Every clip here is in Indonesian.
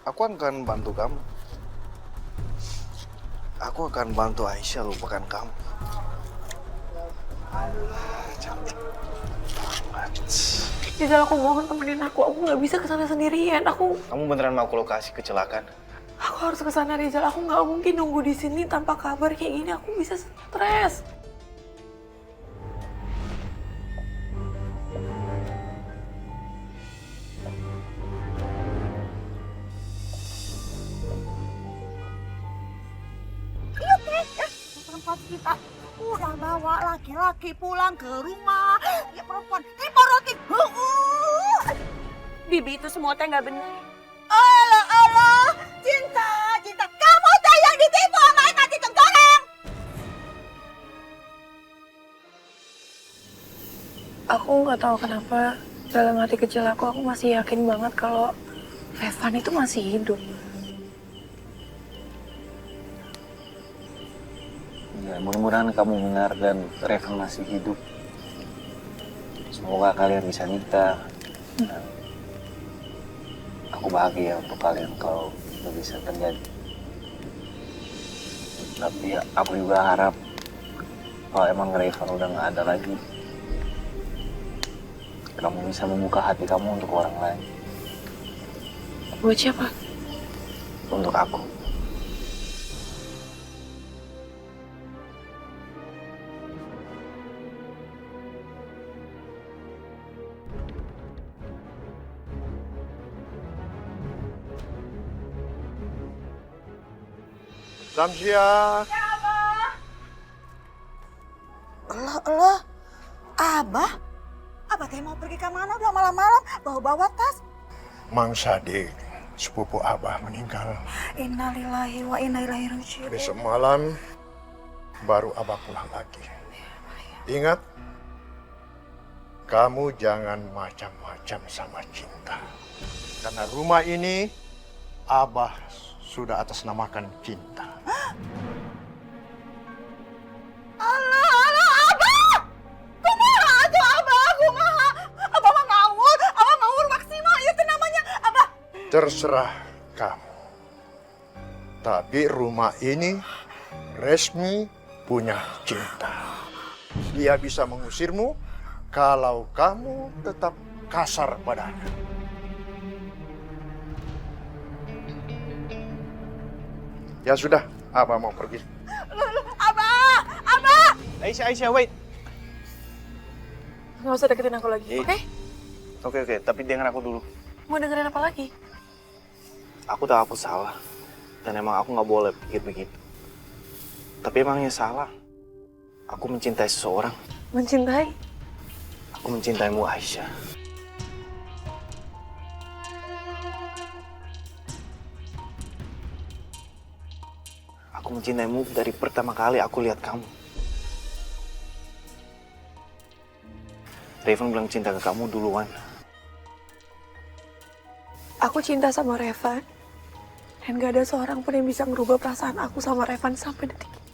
Aku akan bantu kamu. Aku akan bantu Aisyah lupakan kamu. Cantik banget. Rizal, aku mohon temenin aku nggak bisa kesana sendirian. Kamu beneran mau ke lokasi kecelakaan? Aku harus kesana Rizal, aku nggak mungkin nunggu di sini tanpa kabar kayak gini, aku bisa stres. Tempat kita udah bawa laki-laki pulang ke rumah, ya perempuan diporotin. Bibi itu semua teh nggak benar. Allah Allah, cinta, kamu teh yang ditipu sama Eka Ciceng Goreng. Aku nggak tahu kenapa dalam hati kecil aku masih yakin banget kalau Revan itu masih hidup. Ya, mudah-mudahan kamu benar dan Revan masih hidup. Semoga kalian bisa nikah. Dan aku bahagia untuk kalian kalau itu bisa terjadi. Tapi ya, aku juga harap kalau emang Revan udah nggak ada lagi, kamu bisa membuka hati kamu untuk orang lain. Buat siapa? Untuk aku. Samsia. Allah, Abah teh mau pergi ke mana udah malam-malam bawa-bawa tas. Mang Sadik, sepupu Abah meninggal. Innalillahi wa inna ilaihi raji'un. Besok malam baru Abah pulang lagi. Ingat, kamu jangan macam-macam sama cinta. Karena rumah ini Abah sudah atasnamakan cinta. Allah, Abah! Kumaha atuh Abah, kumaha? Abah mah ngawur maksimal, itu namanya Abah. Terserah kamu. Tapi rumah ini resmi punya cinta. Dia bisa mengusirmu kalau kamu tetap kasar padanya. Ya sudah, Abah mau pergi. Abah! Aisyah, wait. Nggak usah deketin aku lagi, oke? Oke, tapi dengar aku dulu. Mau dengerin apa lagi? Aku tahu aku salah. Dan emang aku nggak boleh pikir begitu. Tapi emangnya salah. Aku mencintai seseorang. Mencintai? Aku mencintaimu, Aisyah. Aku mencintaimu dari pertama kali aku lihat kamu. Revan bilang cinta ke kamu duluan. Aku cinta sama Revan. Dan gak ada seorang pun yang bisa merubah perasaan aku sama Revan sampai detik ini.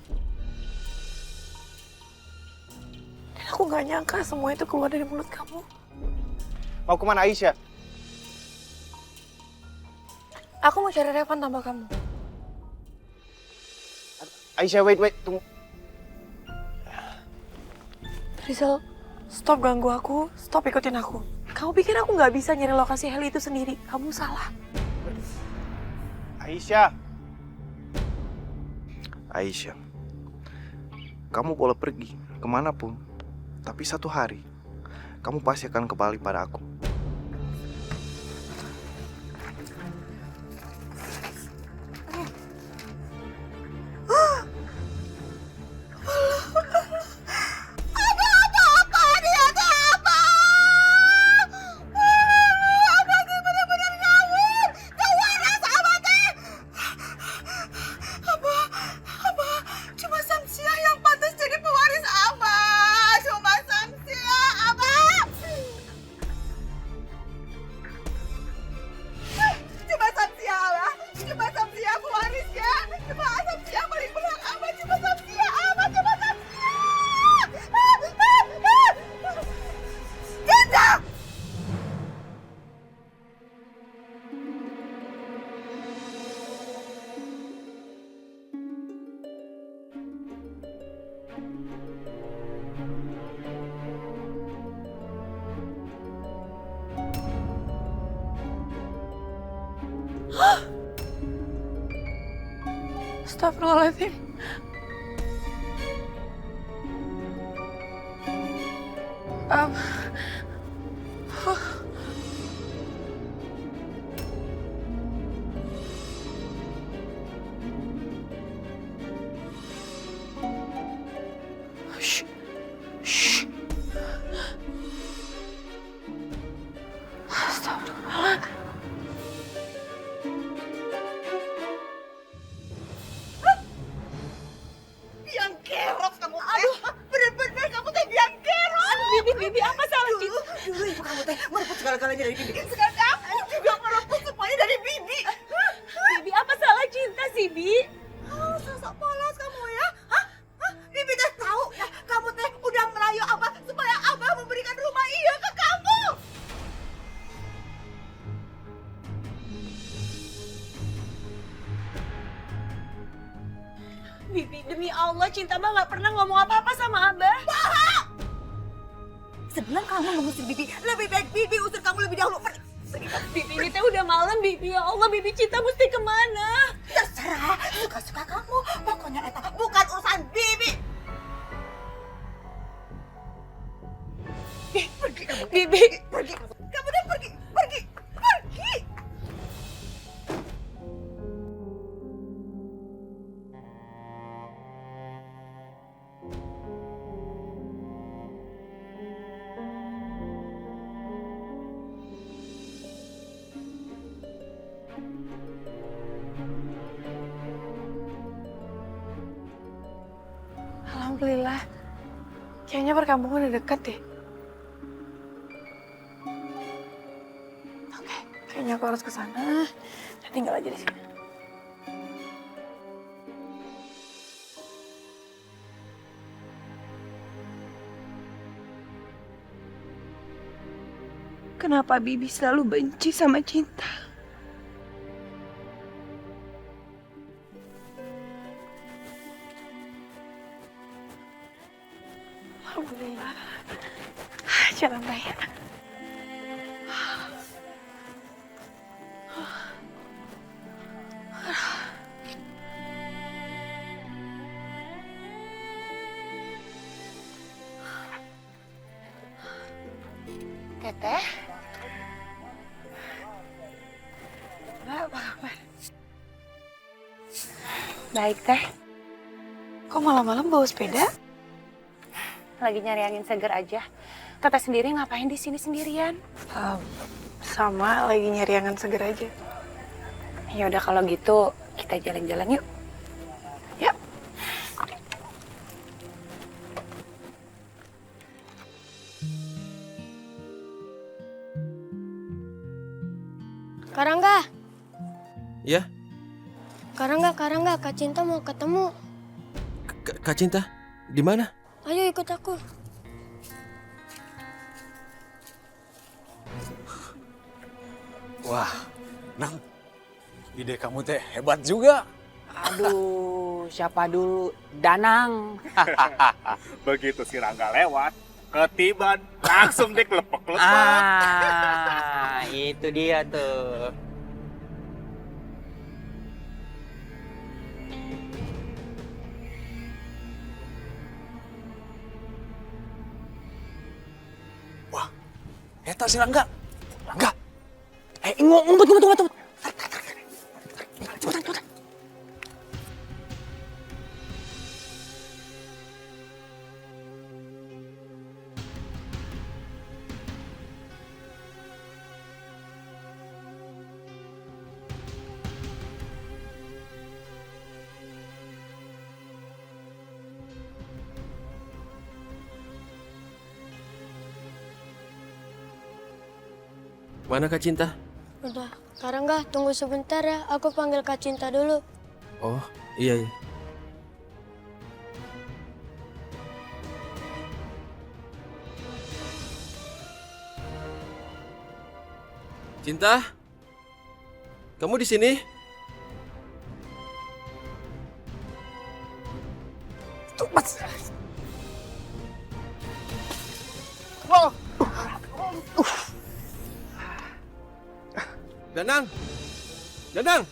Dan aku gak nyangka semua itu keluar dari mulut kamu. Mau kemana, Aisyah? Aku mau cari Revan tanpa kamu. Aisyah, wait, tunggu. Rizal, stop ganggu aku, stop ikutin aku. Kamu pikir aku nggak bisa nyari lokasi heli itu sendiri? Kamu salah. Aisyah, kamu boleh pergi kemanapun, tapi satu hari, kamu pasti akan kembali pada aku. Cuma Samsia yang pantas jadi pewaris Abah. Cuma Samsia, Abah. Astagfirullahaladzim. Um, Shh. Shh. Astagfirullah. Biang kerok kamu. Aduh, bener-bener kamu teh biang kerok. Aduh, Bibi, apa salah Cinta? Dulu ibu kamu teh merebut segala-galanya dari Bibi. Sekarang kamu juga merebut semuanya dari Bibi. Bibi, apa salah Cinta sih, Bi? Oh, sosok polos kamu ya. Hah? Hah? Bibi teh tahu ya, kamu teh udah merayu Abah supaya Abah memberikan rumah iya ke kamu. Bibi, demi Allah, Cinta mah gak pernah ngomong apa-apa sama Abah. Sebelum kamu mengusir Bibi, lebih baik Bibi usir kamu lebih dahulu. Pergi. Bibi, ini teh udah malam, Bibi. Ya Allah, Bibi, Cinta mesti kemana? Terserah, suka-suka kamu. Pokoknya eta bukan urusan Bibi. Pergi kamu. Bibi. Pergi kamu. Kamu deh pergi. Pergi. Pergi. Alhamdulillah. Kayaknya perkampungan udah deket deh. Oke, kayaknya aku harus ke sana. Dan tinggal aja di sini. Kenapa Bibi selalu benci sama Cinta? Alhamdulillah. Jalan raya. Teteh. Apa kabar? Baik teh, Kok malam-malam bawa sepeda? lagi nyari angin seger aja. Teteh sendiri ngapain di sini sendirian? Sama, lagi nyari angan seger aja. Ya udah kalau gitu kita jalan-jalan yuk. Yuk. Karangga, Ya, Karangga, Kak Cinta mau ketemu. Kak Cinta, di mana? Ayo ikut aku. Wah, Nang, ide kamu teh hebat juga. Aduh, siapa dulu? Danang. Begitu si Rangga lewat, ketiban, langsung deh kelepek-kelepek. Ah, itu dia tuh. Wah, eta si Rangga. Rangga, Ngumpet. cepetan. Mana Kak Cinta? Udah, Karangga tunggu sebentar ya. Aku panggil Kak Cinta dulu. Oh, iya. Cinta? Kamu di sini? Tuh, Mas. Danang! Danang!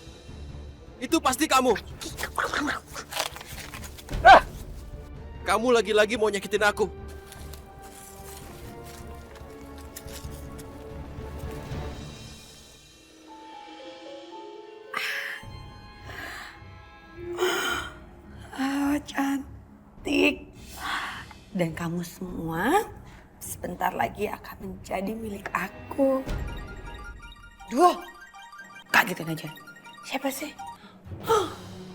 Itu pasti kamu! Kamu lagi-lagi mau nyakitin aku. Cantik. Dan kamu semua sebentar lagi akan menjadi milik aku. Duh, kagetin aja. Siapa sih?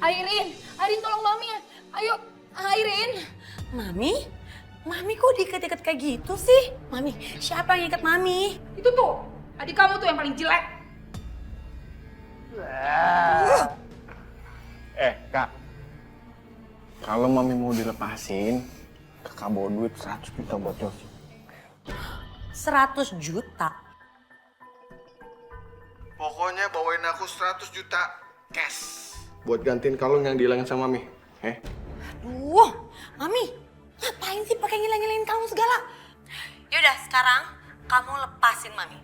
Airin, Airin tolong Mami ya. Ayo, Airin. Mami? Mami kok diikat-ikat kayak gitu sih? Mami, siapa yang ikat Mami? Itu tuh, adik kamu tuh yang paling jelek. Kak. Kalau Mami mau dilepasin, Kakak bawa duit 100 juta buat Yosi. 100 juta? Pokoknya bawain aku 100 juta cash. Buat gantiin kalung yang dihilangin sama Mami. Duh, Mami, ngapain sih pakai ngilang-ngilangin kalung segala? Yaudah, sekarang kamu lepasin Mami.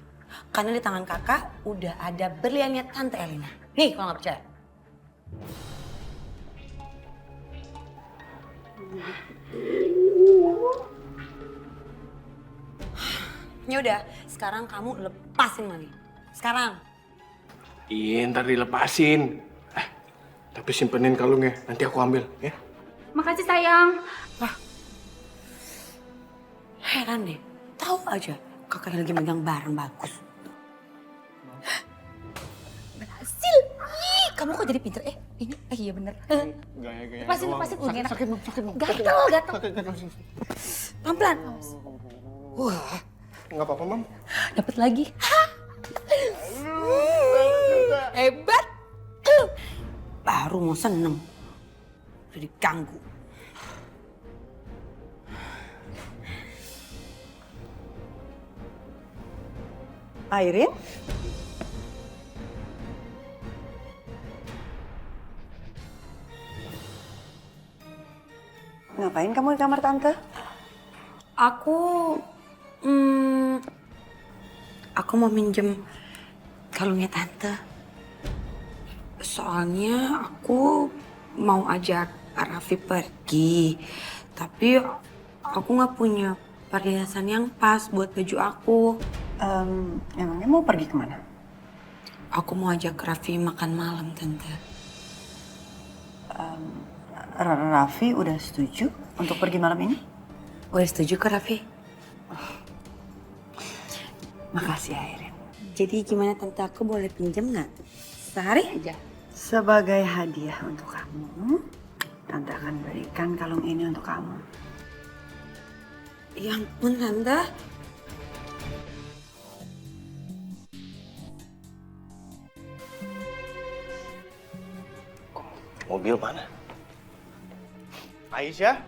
Karena di tangan kakak udah ada berliannya Tante Elina. Nih, kalau nggak percaya. Yaudah, sekarang kamu lepasin Mami. Sekarang. Iya, ntar dilepasin. Tapi simpenin kalungnya, nanti aku ambil, ya. Makasih sayang. Heran deh, tahu aja kakak lagi megang barang bagus. Berhasil. Ih, kamu kok jadi pinter? Ini, iya bener. Gaya-gaya. Lepasin. Gak enak. Sakit. Gatel. Pelan-pelan. Wah, Nggak apa-apa, Mam. dapat lagi. Hebat. Baru mau seneng. Udah diganggu. Airin? Ngapain kamu di kamar tante? Aku mau minjem kalungnya tante. Soalnya aku mau ajak Raffi pergi, tapi aku nggak punya perhiasan yang pas buat baju aku. Emangnya mau pergi kemana? Aku mau ajak Raffi makan malam, tante. Raffi udah setuju untuk pergi malam ini? Udah setuju kok, Raffi? Makasih, Airin. Jadi gimana tante, aku boleh pinjam nggak? Sehari aja. Sebagai hadiah untuk kamu, tante akan berikan kalung ini untuk kamu. Ya ampun, tante. Mobil mana? Aisyah?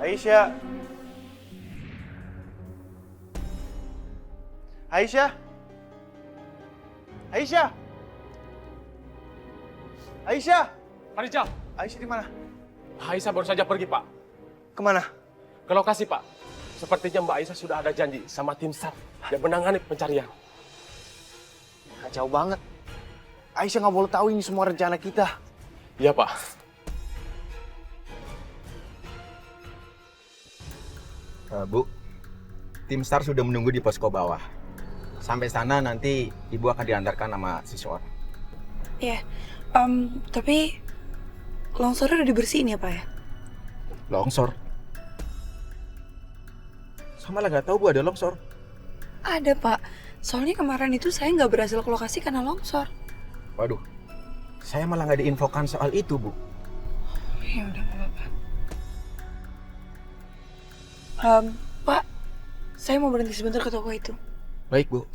Aisyah? Aisyah? Aisyah? Aisyah? Pak Rijal, Aisyah di mana? Aisyah baru saja pergi, Pak. Kemana? Ke lokasi, Pak. Sepertinya Mbak Aisyah sudah ada janji sama tim SAR yang menangani pencarian. Kacau banget. Aisyah nggak boleh tahu ini semua rencana kita. Iya, Pak. Bu, tim SAR sudah menunggu di posko bawah. Sampai sana nanti ibu akan diantarkan sama seseorang. Iya, tapi longsornya udah dibersihin ya, Pak ya? Longsor? Sama lah nggak tahu Bu ada longsor. Ada, Pak. Soalnya kemarin itu saya nggak berhasil ke lokasi karena longsor. Waduh, saya malah nggak diinfokan soal itu, Bu. Ya udah, nggak apa-apa. Pak, saya mau berhenti sebentar ke toko itu. Baik, Bu.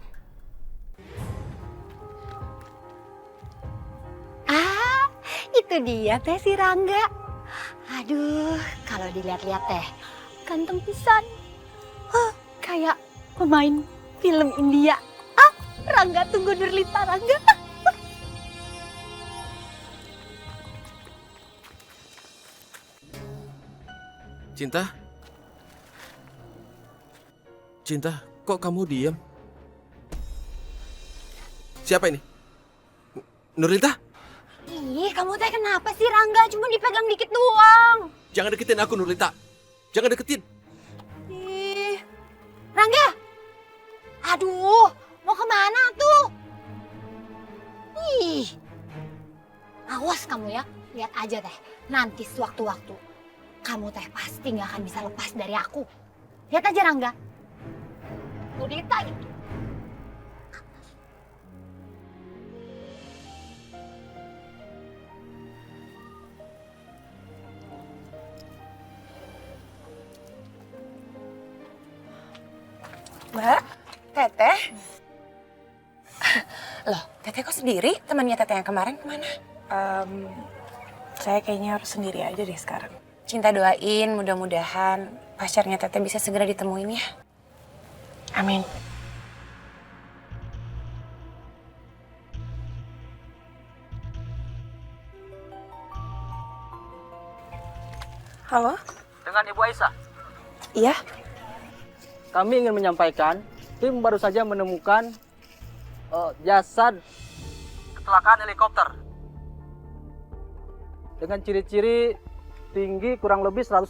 Itu dia teh si Rangga. Aduh, kalau dilihat-lihat teh, ganteng pisan. Kayak pemain film India. Rangga tunggu Nurlita Rangga. Cinta? Cinta, kok kamu diam? Siapa ini? Nurlita? Ih, kamu teh kenapa sih Rangga? Cuma dipegang dikit doang. Jangan deketin aku, Nurlita. Jangan deketin. Ih, Rangga. Aduh, mau kemana tuh? Ih, awas kamu ya. Lihat aja teh, nanti sewaktu-waktu kamu teh pasti nggak akan bisa lepas dari aku. Lihat aja Rangga. Nurlita itu. Mbak, Teteh. Loh, Teteh kok sendiri? Temannya Teteh yang kemarin kemana? Saya kayaknya harus sendiri aja deh sekarang. Cinta doain mudah-mudahan pacarnya Teteh bisa segera ditemuin ya. Amin. Halo? Dengan Ibu Aisyah. Iya? Kami ingin menyampaikan, tim baru saja menemukan jasad kecelakaan helikopter. Dengan ciri-ciri tinggi kurang lebih 180,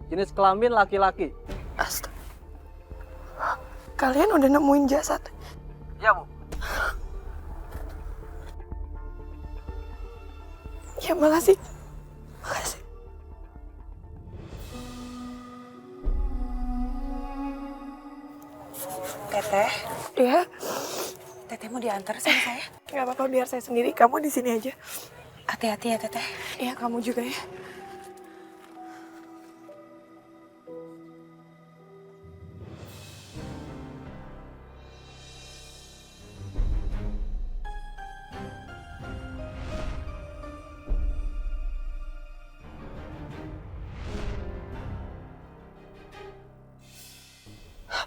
jenis kelamin laki-laki. Astaga. Kalian udah nemuin jasad? Ya, Bu. Ya, makasih. Makasih. Teteh, Ya, Teteh mau diantar sama saya? nggak apa-apa, biar saya sendiri. Kamu di sini aja. Hati-hati ya Teteh. Iya, kamu juga ya.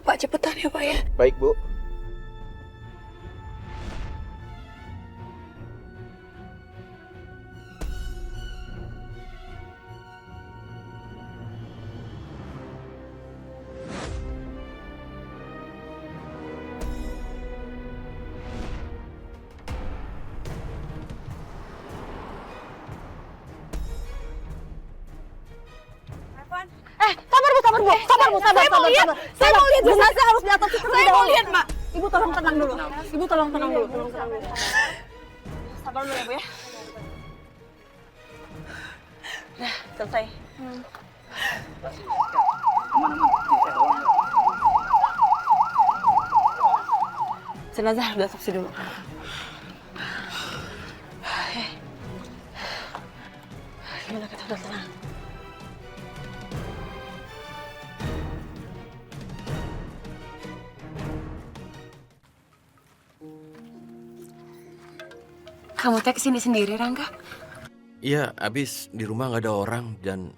Pak, cepetan ya Pak ya. Baik, Bu. Sabar. Saya mau lihat jenazah, harus lihat tapi saya mau lihat, Mbak. Ibu tolong tenang dulu. Ibu tolong tenang dulu. Sabar dulu ya, Bu ya. Nah, selesai. Jenazah udah otopsi dulu. Gimana kita udah tenang? Kamu teh kesini sendiri, Rangga? Iya, abis di rumah nggak ada orang dan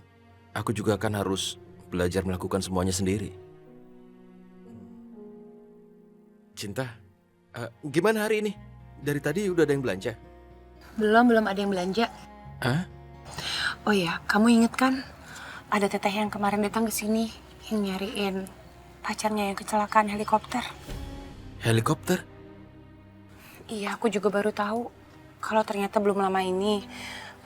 aku juga kan harus belajar melakukan semuanya sendiri. Cinta, gimana hari ini? Dari tadi udah ada yang belanja? Belum ada yang belanja. Hah? Oh iya, kamu inget kan? Ada Teteh yang kemarin datang ke sini yang nyariin pacarnya yang kecelakaan helikopter. Helikopter? Iya, aku juga baru tahu. Kalau ternyata belum lama ini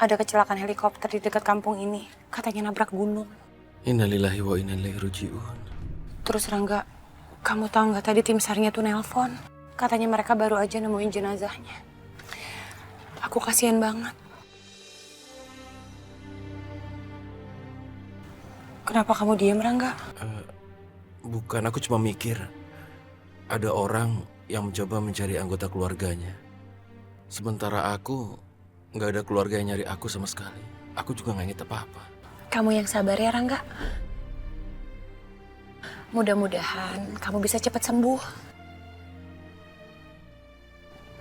ada kecelakaan helikopter di dekat kampung ini. Katanya nabrak gunung. Innalillahi wa inna ilaihi raji'un. Terus Rangga, kamu tahu nggak tadi tim SAR-nya tuh nelpon. Katanya mereka baru aja nemuin jenazahnya. Aku kasihan banget. Kenapa kamu diem, Rangga? Bukan, aku cuma mikir. Ada orang yang mencoba mencari anggota keluarganya. Sementara aku nggak ada keluarga yang nyari aku sama sekali. Aku juga nggak inget apa-apa. Kamu yang sabar ya, Rangga. Mudah-mudahan kamu bisa cepat sembuh.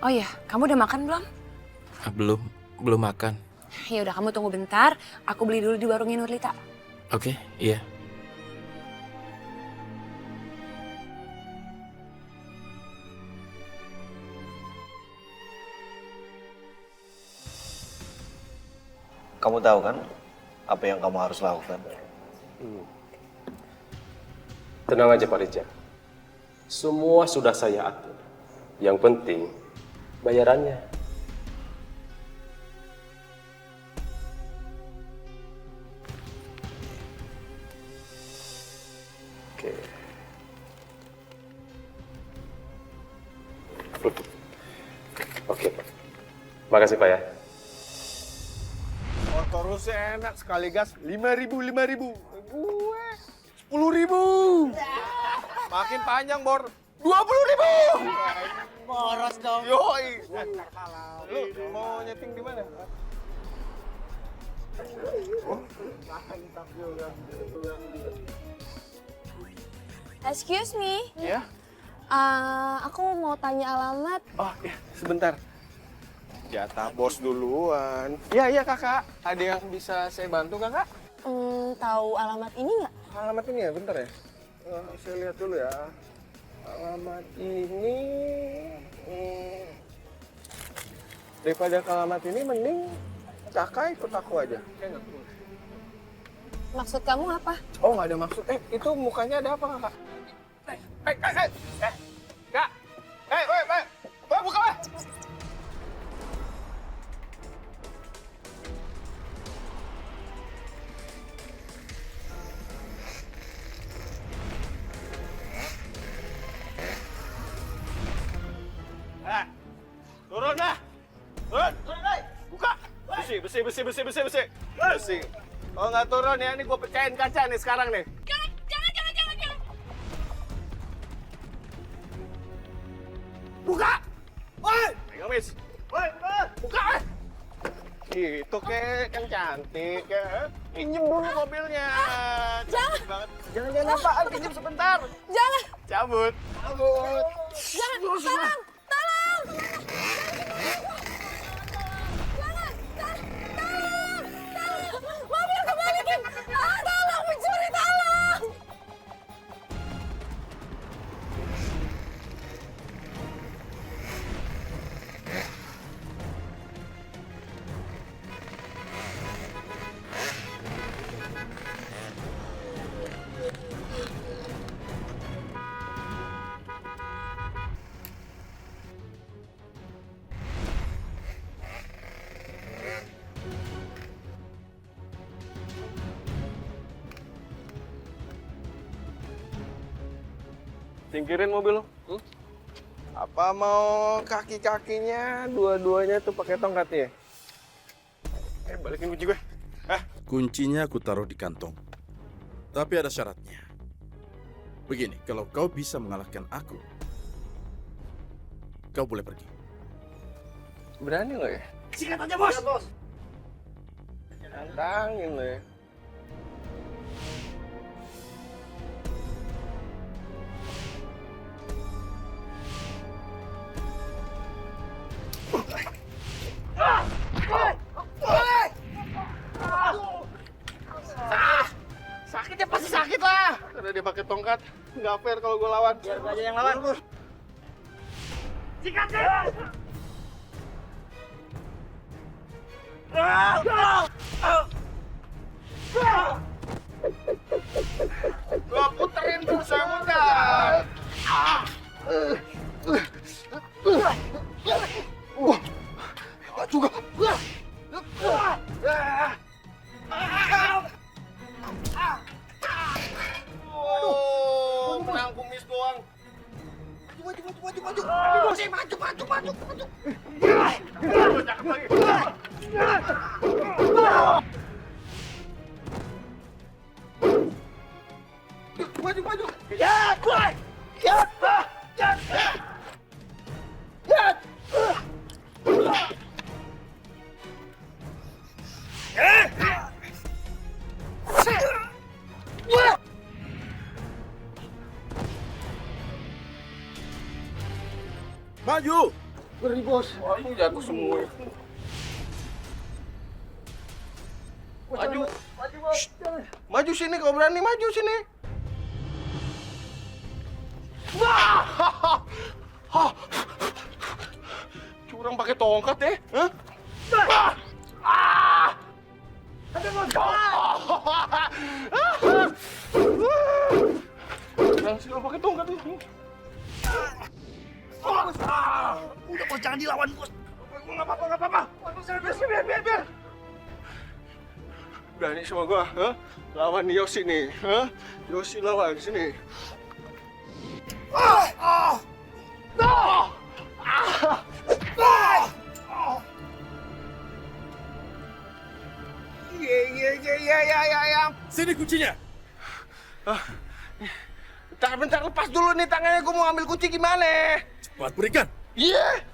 Oh iya, kamu udah makan belum? Belum makan. Ya udah, kamu tunggu bentar. Aku beli dulu di warungnya Nurlita. Oke, iya. Kamu tahu kan apa yang kamu harus lakukan? Tenang aja Pak Rijal. Semua sudah saya atur. Yang penting bayarannya. Oke. Oke, Pak. Makasih, Pak ya. Motor lu enak sekali gas 5.000. Gue 10.000. Makin panjang bor 20.000. Boros dong. Yoi. Lu mau nyeting di mana? Excuse me. Ya? Aku mau tanya alamat. Oh, ya, sebentar. Jatah bos duluan. Iya, kakak. Ada yang bisa saya bantu, kakak? Tahu alamat ini nggak? Alamat ini ya, bentar ya. Saya lihat dulu ya. Alamat ini... daripada ke alamat ini, mending kakak ikut aku aja. Maksud kamu apa? Oh, nggak ada maksud. Itu mukanya ada apa, kakak? Kak! Buka, Pak! Turun dah. Turun, deh. Buka. Besi. Kalau nggak turun ya, ini gue pecahin kaca nih sekarang nih. Jangan. Buka. Woi. Pengemis. Woi, buka. Gitu kek, kan cantik ya. Pinjem dulu mobilnya. Jangan. Banget. Jangan apaan, pinjem sebentar. Jangan. Cabut. Jangan. Tolong. Mobil kembalikan. Tolong pencuri, tolong. Singkirin mobil lo. Apa mau kaki-kakinya dua-duanya tuh pakai tongkat ya? Balikin kunci gue. Kuncinya aku taruh di kantong. Tapi ada syaratnya. Begini, kalau kau bisa mengalahkan aku, kau boleh pergi. Berani lo ya? Sikat aja, bos. Tantangin lo ya. Sakitnya pasti sakit lah. Karena dia pakai tongkat, nggak fair kalau gue lawan. Biar aja yang lawan. Sikat deh. Gua puterin tuh, saya muter. Hebat juga. Oh, menang kumis doang. Maju. Maju. Ya, boy. Ya. Maju! Beri bos. Wah, ini jatuh semua. Maju. Maju sini, kau berani maju sini. Curang pakai tongkat ya? Hah? Ada bos. Curang sih pakai tongkat ini. bos, jangan dilawan bos. Nggak apa-apa. Biar. Berani sama gua, ha? Lawan Yosi nih, ha? Yosi lawan sini. Iya. Sini kuncinya. Bentar, lepas dulu nih tangannya. Gua mau ambil kunci gimana? Cepat berikan. Iya.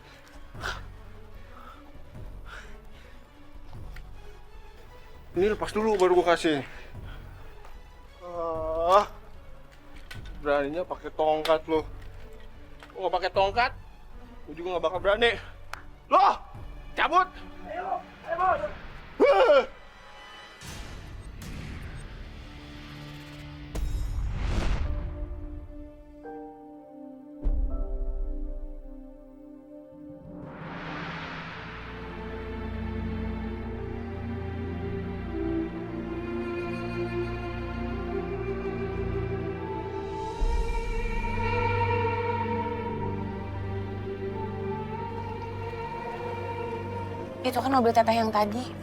Ini lepas dulu baru gua kasih. Beraninya pakai tongkat lo. Gua nggak pakai tongkat, gua juga nggak bakal berani. Loh, cabut. Ayo bos. Itu kan mobil teteh yang tadi.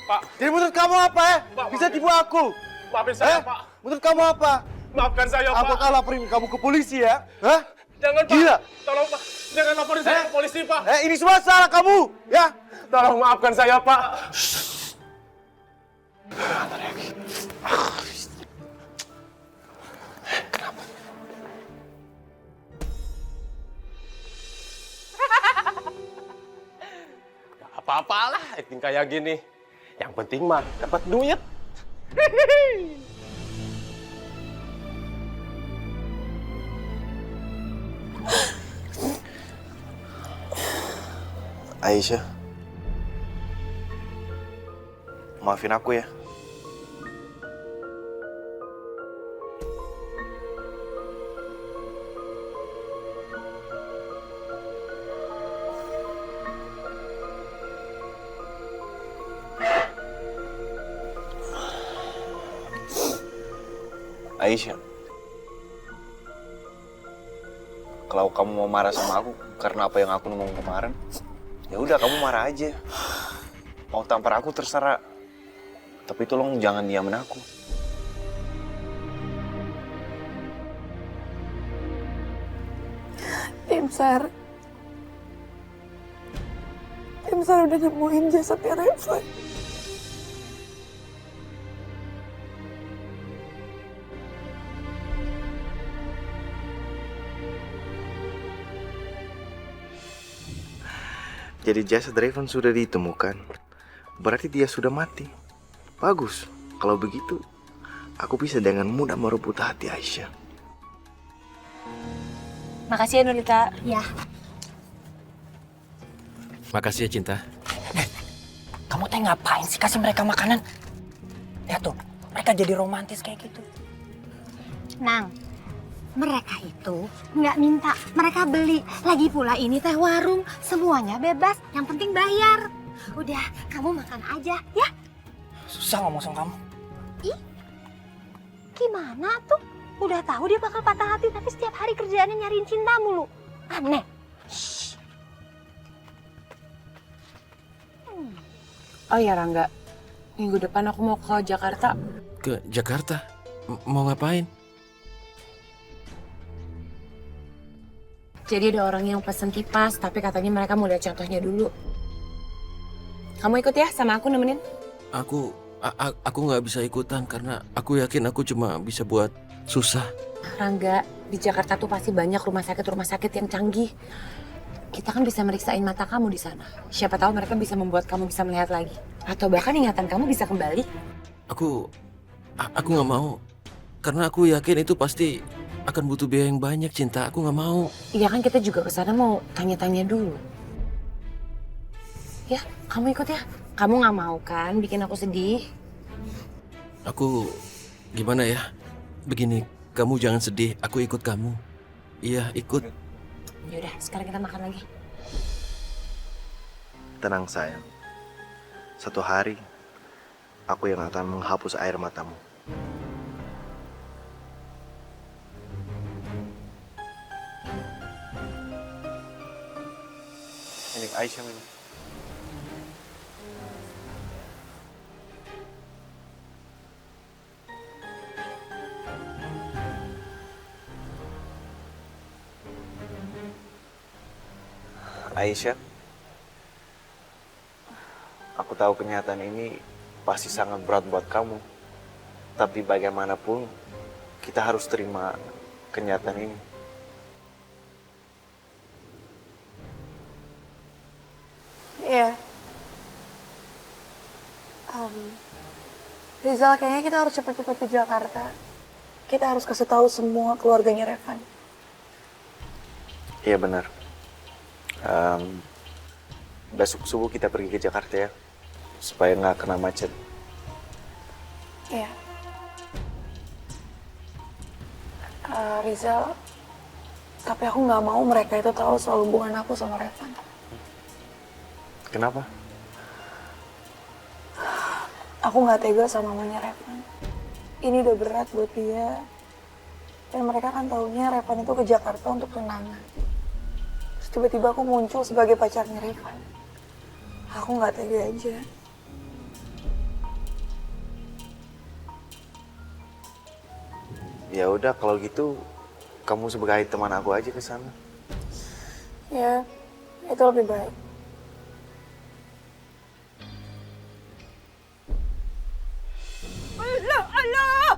Pak, jadi menurut kamu apa ya? Bisa tipu aku? Maafin saya, Pak. Menurut kamu apa? Maafkan saya, Pak. Apakah laporin kamu ke polisi ya? Hah? Jangan, Pak. Gila. Tolong, Pak. Jangan laporin saya ke polisi, Pak. Ini semua salah kamu, ya? Tolong maafkan saya, Pak. Apa-apalah acting kayak gini. Yang penting mah dapat duit. Aisyah, maafin aku ya. Aisyah, kalau kamu mau marah sama aku karena apa yang aku ngomong kemarin, ya udah kamu marah aja. Mau tampar aku terserah, tapi tolong jangan diamin aku. Tim SAR udah nemuin jasadnya Reva. Jadi jasad Revan sudah ditemukan. Berarti dia sudah mati. Bagus. Kalau begitu, aku bisa dengan mudah merebut hati Aisyah. Makasih ya Nolita. Ya. Makasih ya Cinta. Kamu teh ngapain sih kasih mereka makanan? Lihat tuh, mereka jadi romantis kayak gitu. Nang, mereka itu nggak minta, mereka beli. Lagi pula ini teh warung, semuanya bebas, yang penting bayar. Udah, kamu makan aja, ya? Susah ngomong sama kamu. Ih, gimana tuh? Udah tahu dia bakal patah hati, tapi setiap hari kerjaannya nyariin cinta mulu. Aneh. Oh ya Rangga, minggu depan aku mau ke Jakarta. Ke Jakarta? Mau ngapain? Jadi ada orang yang pesen kipas, tapi katanya mereka mau lihat contohnya dulu. Kamu ikut ya sama aku nemenin? Aku nggak bisa ikutan karena aku yakin aku cuma bisa buat susah. Rangga, di Jakarta tuh pasti banyak rumah sakit yang canggih. Kita kan bisa meriksain mata kamu di sana. Siapa tahu mereka bisa membuat kamu bisa melihat lagi. Atau bahkan ingatan kamu bisa kembali. Aku nggak mau. Karena aku yakin itu pasti akan butuh biaya yang banyak, Cinta. Aku nggak mau. Iya kan kita juga ke sana mau tanya-tanya dulu. Ya, kamu ikut ya. Kamu nggak mau kan bikin aku sedih? Aku gimana ya? Begini, kamu jangan sedih. Aku ikut kamu. Iya, ikut. Yaudah, sekarang kita makan lagi. Tenang sayang, Satu hari, aku yang akan menghapus air matamu. Ini Aisyah ini. Aisyah, aku tahu kenyataan ini pasti sangat berat buat kamu. Tapi bagaimanapun, kita harus terima kenyataan ini. Iya. Rizal, kayaknya kita harus cepat-cepat ke Jakarta. Kita harus kasih tahu semua keluarganya Revan. Iya benar. Besok subuh kita pergi ke Jakarta ya, supaya nggak kena macet. Iya. Rizal, tapi aku nggak mau mereka itu tahu soal hubungan aku sama Revan. Kenapa? Aku nggak tega sama mamanya Revan. Ini udah berat buat dia. Dan mereka kan taunya Revan itu ke Jakarta untuk tunangan. Terus tiba-tiba aku muncul sebagai pacarnya Revan. Aku nggak tega aja. Ya udah kalau gitu, kamu sebagai teman aku aja ke sana. Ya, itu lebih baik. Allah.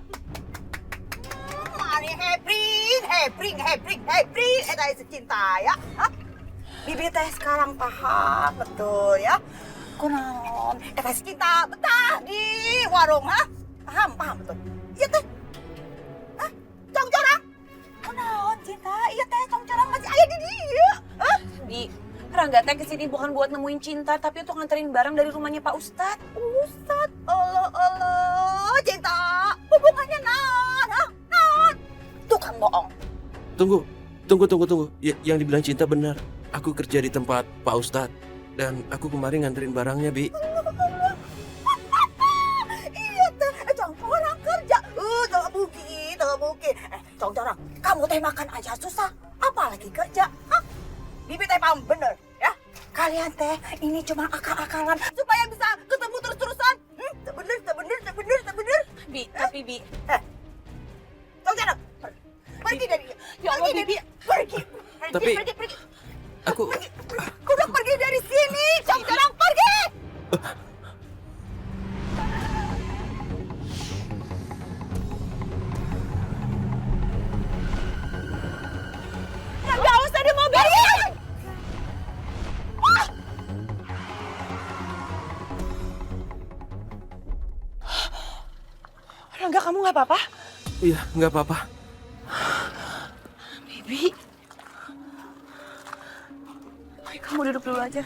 Mari Hebring. Eta cinta ya. Hah? Bibi teh sekarang paham betul ya. Kunaon? Eta cinta betah di warung, ha? Paham betul. Iya teh. Hah? Cong-corang. Kunaon cinta? Iya teh cong-corang masih ada di dia. Hah? Bi, Rangga teh kesini bukan buat nemuin Cinta, tapi untuk nganterin barang dari rumahnya Pak Ustadz. Ustadz, Allah, cinta. Hubungannya naon, ha? Naon? Tukang bohong. Tunggu. Yang dibilang Cinta benar. Aku kerja di tempat Pak Ustadz. Dan aku kemarin nganterin barangnya, Bi. Iya teh, cong-corang kerja. Tak mungkin. Cong-corang, kamu teh makan aja susah. Apalagi kerja, ha? Bibi teh paham bener, ya? Kalian teh ini cuma akal-akalan supaya bisa ketemu terus-terusan. Tak bener. Bi, tapi Bi. Cong-corang, pergi dari dia. Ya Allah, Bibi. Pergi. Tapi, aku... Kudu pergi dari sini, cong-corang pergi. Nggak usah di mobil. Rangga, kamu nggak apa-apa? Iya, nggak apa-apa. Bibi. Ayo, kamu duduk dulu aja.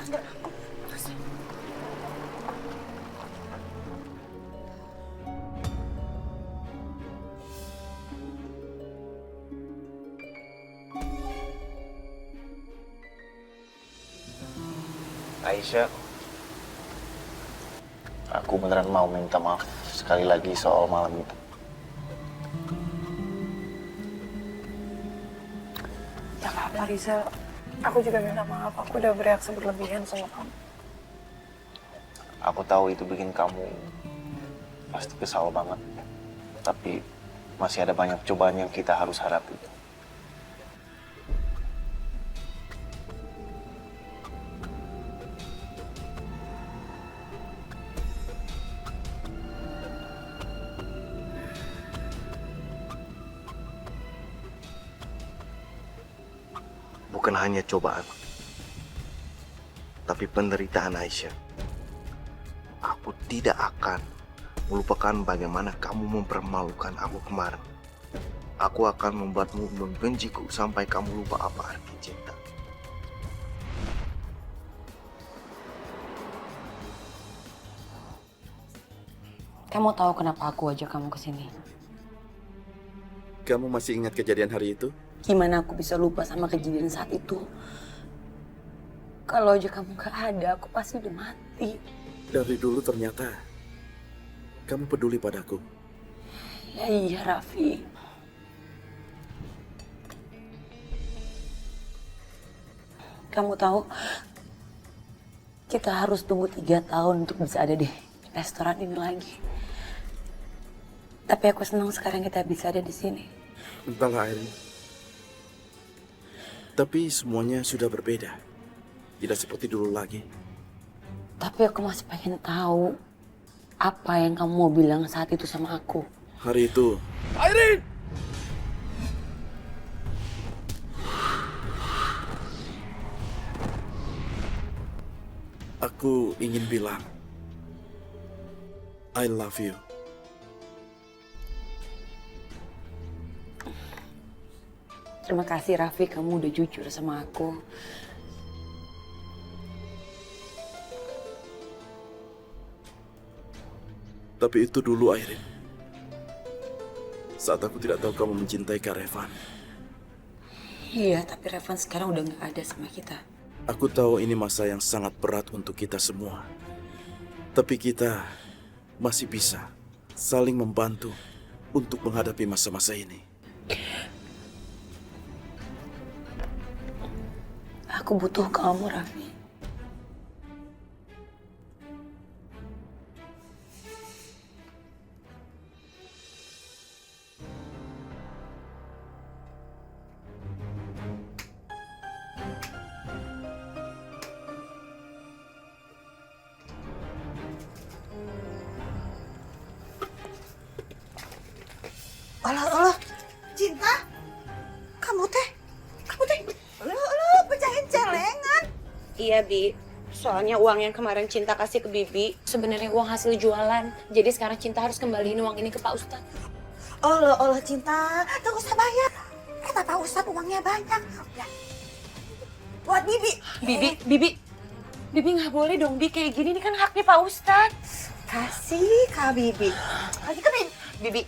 Aisyah, aku beneran mau minta maaf sekali lagi soal malam itu. Gak apa-apa, Rizal. Aku juga minta maaf. Aku udah bereaksi berlebihan sama kamu. Aku tahu itu bikin kamu pasti kesal banget. Tapi masih ada banyak cobaan yang kita harus hadapi. Bukan hanya cobaan, tapi penderitaan Aisyah. Aku tidak akan melupakan bagaimana kamu mempermalukan aku kemarin. Aku akan membuatmu membenciku sampai kamu lupa apa arti cinta. Kamu tahu kenapa aku ajak kamu ke sini? Kamu masih ingat kejadian hari itu? Gimana aku bisa lupa sama kejadian saat itu? Kalau aja kamu gak ada, aku pasti udah mati. Dari dulu ternyata kamu peduli padaku. Ya iya Raffi. Kamu tahu, kita harus tunggu 3 tahun untuk bisa ada di restoran ini lagi. Tapi aku senang sekarang kita bisa ada di sini. Entahlah Airin. Tapi semuanya sudah berbeda. Tidak seperti dulu lagi. Tapi aku masih pengen tahu apa yang kamu mau bilang saat itu sama aku. Hari itu, Airin! aku ingin bilang, I love you. Terima kasih Raffi, kamu udah jujur sama aku. Tapi itu dulu Airin. Saat aku tidak tahu kamu mencintai Kak Revan. Iya, tapi Revan sekarang udah gak ada sama kita. Aku tahu ini masa yang sangat berat untuk kita semua. Tapi kita masih bisa saling membantu untuk menghadapi masa-masa ini. Aku butuh kamu, Raffi. Allah, Cinta, kamu teh, pecahin celengan. Iya, Bi. Soalnya uang yang kemarin Cinta kasih ke Bibi sebenarnya uang hasil jualan. Jadi sekarang Cinta harus kembaliin uang ini ke Pak Ustadz. Allah, Cinta, tunggu usah bayar. Kata Pak Ustadz uangnya banyak. Ya. Buat Bibi. Bibi nggak boleh dong, Bi. Kayak gini, ini kan haknya Pak Ustadz. Kasih Kak Bibi. Kasih ke Bibi.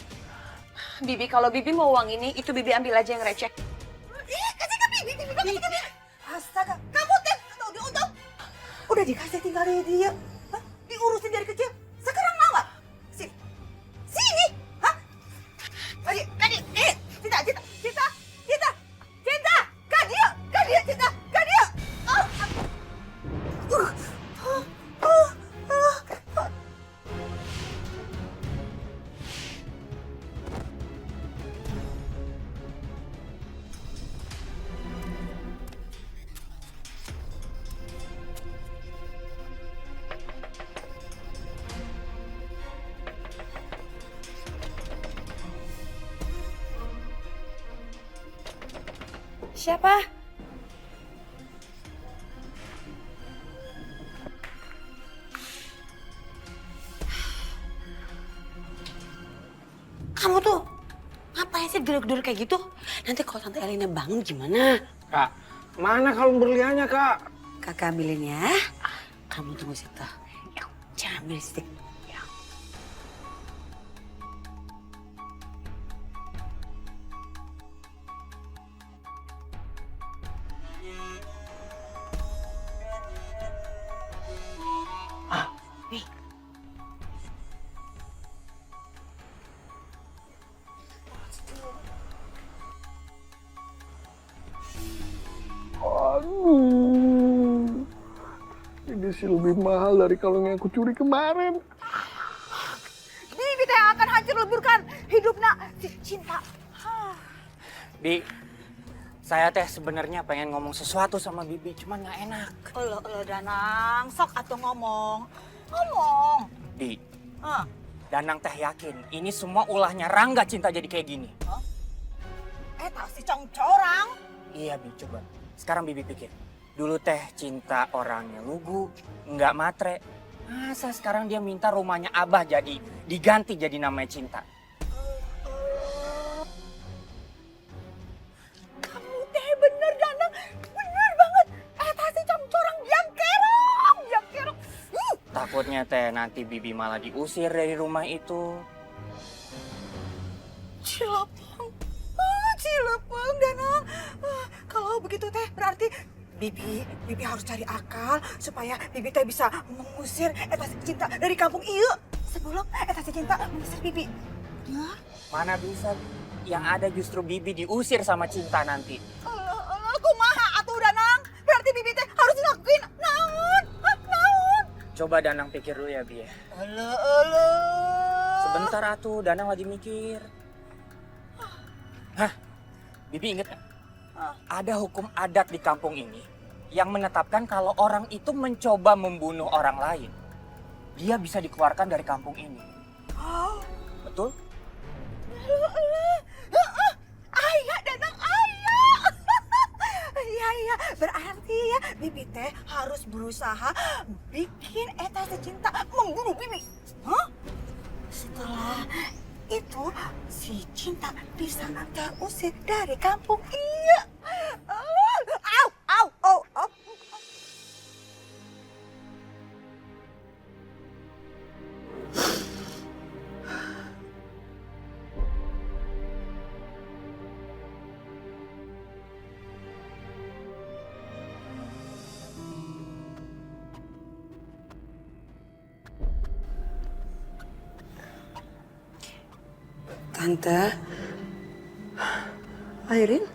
Bibi, kalau Bibi mau uang ini, itu Bibi ambil aja yang receh. Kasih ke Bibi. Astaga, kamu teh, untung. Udah dikasih tinggal dia. Hah? Diurusin dari kecil. Sekarang mau nggak? Sini. Hah? Cinta. Kak dia, Cinta. Siapa? Kamu tuh ngapain sih gedor-gedor kayak gitu? Nanti kalau Tante Elina bangun gimana? Kak, mana kalung berliannya, Kak? Kakak ambilin ya. Kamu tunggu situ. Jangan berisik. Aduh, ini sih lebih mahal dari kalung yang aku curi kemarin. Bibi teh akan hancur leburkan hidupnya si Cinta. Bi, saya teh sebenarnya pengen ngomong sesuatu sama Bibi, cuman nggak enak. Allah, Danang, sok atuh ngomong. Bi, Danang teh yakin ini semua ulahnya Rangga Cinta jadi kayak gini. Tak si corang. Iya Bi, coba. Sekarang Bibi pikir, dulu teh Cinta orangnya lugu, nggak matre. Masa sekarang dia minta rumahnya Abah jadi diganti jadi namanya Cinta? Kamu teh bener, Danang. Bener banget. Tak si corang yang kerong. Takutnya teh nanti Bibi malah diusir dari rumah itu. Cilepeng, Danang. Kalau begitu teh berarti Bibi harus cari akal supaya Bibi teh bisa mengusir eta si Cinta dari kampung ieu sebelum eta si Cinta mengusir Bibi. Ya. Mana bisa, yang ada justru Bibi diusir sama Cinta nanti. Kumaha atuh Danang? Berarti Bibi teh harus ngelakuin naon? Naon? Coba Danang pikir dulu ya, Bi. Sebentar atuh, Danang lagi mikir. Hah? Bibi inget gak? Ada hukum adat di kampung ini yang menetapkan kalau orang itu mencoba membunuh orang lain, dia bisa dikeluarkan dari kampung ini. Betul? Ayah Danang, ayah. Iya, berarti ya Bibi teh harus berusaha bikin eta si Cinta membunuh Bibi. Hah? Setelah itu si Cinta bisa terusir dari kampung iya. Au. Tante, Airin?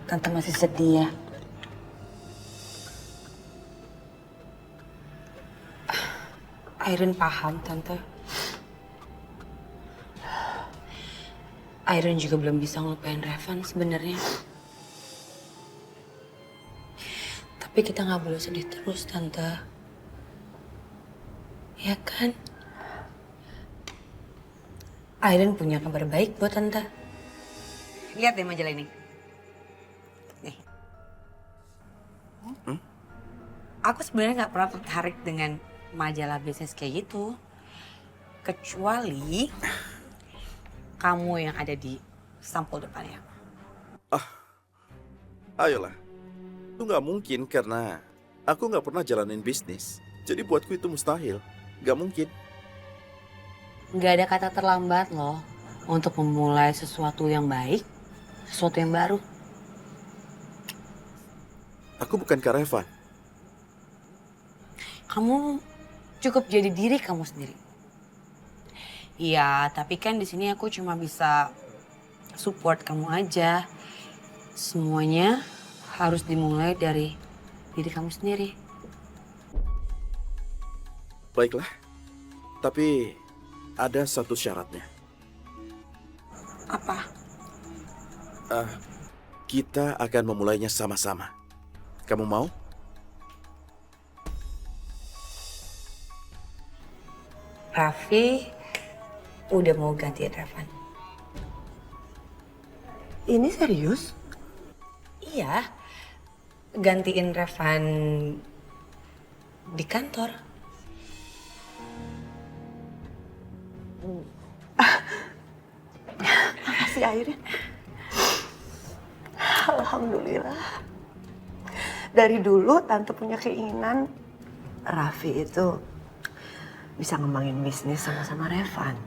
Tante masih sedih ya? Airin paham, Tante. Airin juga belum bisa ngelupain Revan sebenarnya. Tapi kita nggak boleh sedih terus, Tante. Ya kan? Airin punya kabar baik buat Tante. Lihat deh majalah ini. Nih. Aku sebenarnya nggak pernah tertarik dengan majalah bisnis kayak gitu. Kecuali kamu yang ada di sampul depannya. Ayolah. Itu nggak mungkin karena aku nggak pernah jalanin bisnis. Jadi buatku itu mustahil. Nggak mungkin. Nggak ada kata terlambat loh untuk memulai sesuatu yang baik, sesuatu yang baru. Aku bukan Kak Revan. Kamu cukup jadi diri kamu sendiri. Iya, tapi kan di sini aku cuma bisa support kamu aja. Semuanya harus dimulai dari diri kamu sendiri. Baiklah. Tapi ada satu syaratnya. Apa? Kita akan memulainya sama-sama. Kamu mau? Raffi udah mau gantiin Revan. Ini serius? Iya, gantiin Revan di kantor. Makasih Airin. Alhamdulillah. Dari dulu Tante punya keinginan Raffi itu bisa ngembangin bisnis sama-sama Revan.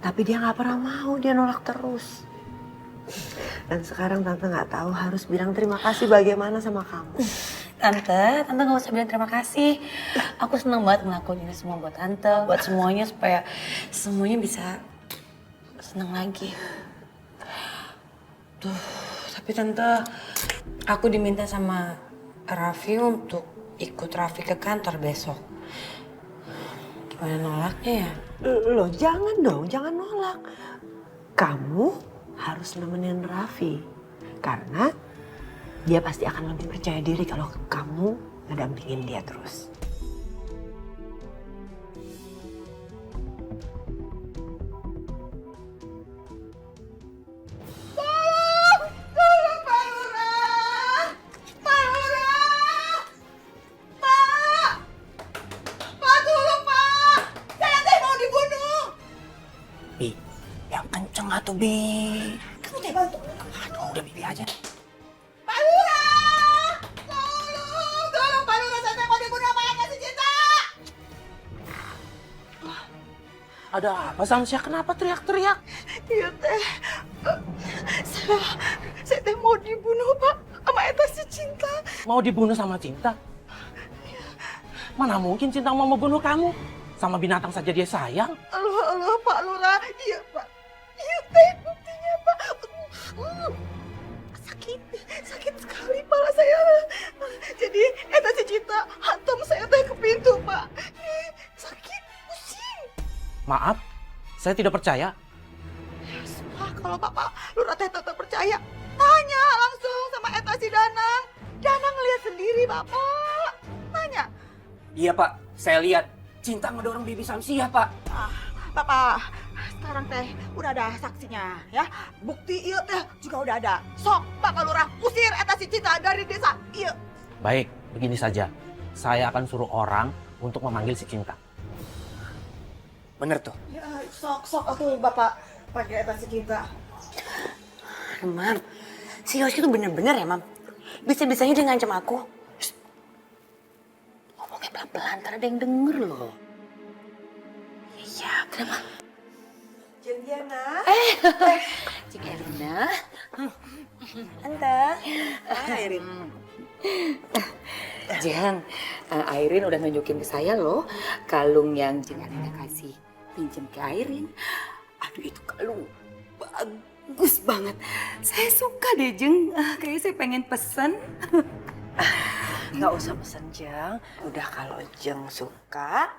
Tapi dia nggak pernah mau, dia nolak terus. Dan sekarang Tante nggak tahu harus bilang terima kasih bagaimana sama kamu. Tante nggak usah bilang terima kasih. Aku senang banget ngelakuin ini semua buat Tante, buat semuanya supaya semuanya bisa senang lagi. Tuh, tapi Tante, aku diminta sama Raffi untuk ikut Raffi ke kantor besok. Gimana nolaknya ya? Loh jangan dong, jangan nolak. Kamu harus nemenin Raffi. Karena dia pasti akan lebih percaya diri kalau kamu ngedampingin dia terus. Kenceng atuh, Bi. Kamu teh bantu. Aduh, udah Bibi aja. Pak Lurah! Tolong Pak Lurah, saya mau dibunuh sama si Cinta! Ada apa Samsia? Kenapa teriak-teriak? Iya teh, saya teh mau dibunuh Pak sama eta si Cinta. Mau dibunuh sama Cinta? Mana mungkin Cinta mau membunuh kamu? Sama binatang saja dia sayang. Aduh Pak Lurah, iya Pak. Iya teh buktinya Pak. Sakit sekali kepala saya. Jadi eta si Cinta hantam saya teh ke pintu Pak. Sakit, pusing. Maaf, saya tidak percaya. Wah, kalau Bapak Lurah teh tetap percaya, tanya langsung sama eta si Danang. Danang lihat sendiri Bapak. Tanya. Iya Pak, saya lihat Cinta ngedorong Bibi Samsia Pak. Bapak, sekarang teh udah ada saksinya ya. Bukti iya teh juga udah ada. Sok Bapak Lurah usir eta si Cinta dari desa. Iya. Baik, begini saja. Saya akan suruh orang untuk memanggil si Cinta. Bener tuh. Ya, sok atuh Bapak pakai eta si Cinta. Mam, si Yosi tuh bener-bener ya, Mam. Bisa-bisanya dia ngancam aku. Shh. Ngomongnya pelan-pelan, ntar ada yang denger loh. Iya, kenapa? Janjiana. Cik Erina. Anta. Airin. Jeng, Airin udah nunjukin ke saya loh kalung yang Jeng Erina kasih pinjem ke Airin. Aduh itu kalung bagus banget. Saya suka deh Jeng, kayaknya saya pengen pesen. Nggak usah pesen Jeng. Udah kalau Jeng suka,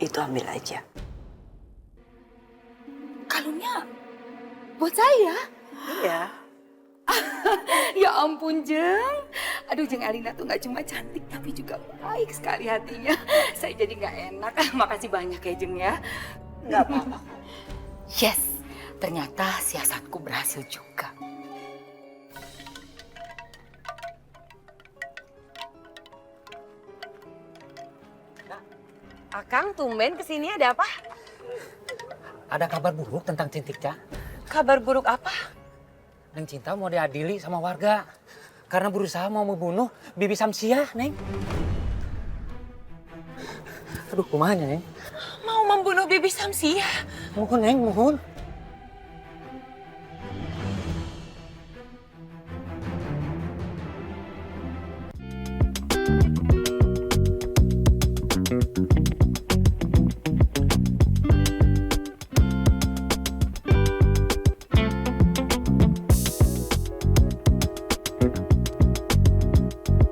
itu ambil aja. Kalungnya buat saya? Iya. Ya ampun Jeng. Aduh Jeng Alina tuh gak cuma cantik tapi juga baik sekali hatinya. Saya jadi gak enak. Makasih banyak ya Jeng ya. Nggak apa-apa. Yes, ternyata siasatku berhasil juga. Akang tumben kesini ada apa? Ada kabar buruk tentang Cintika. Kabar buruk apa? Neng Cinta mau diadili sama warga. Karena berusaha mau membunuh Bibi Samsia, Neng. Aduh, kumanya, Neng? Mau membunuh Bibi Samsia? Mohon, Neng, mohon.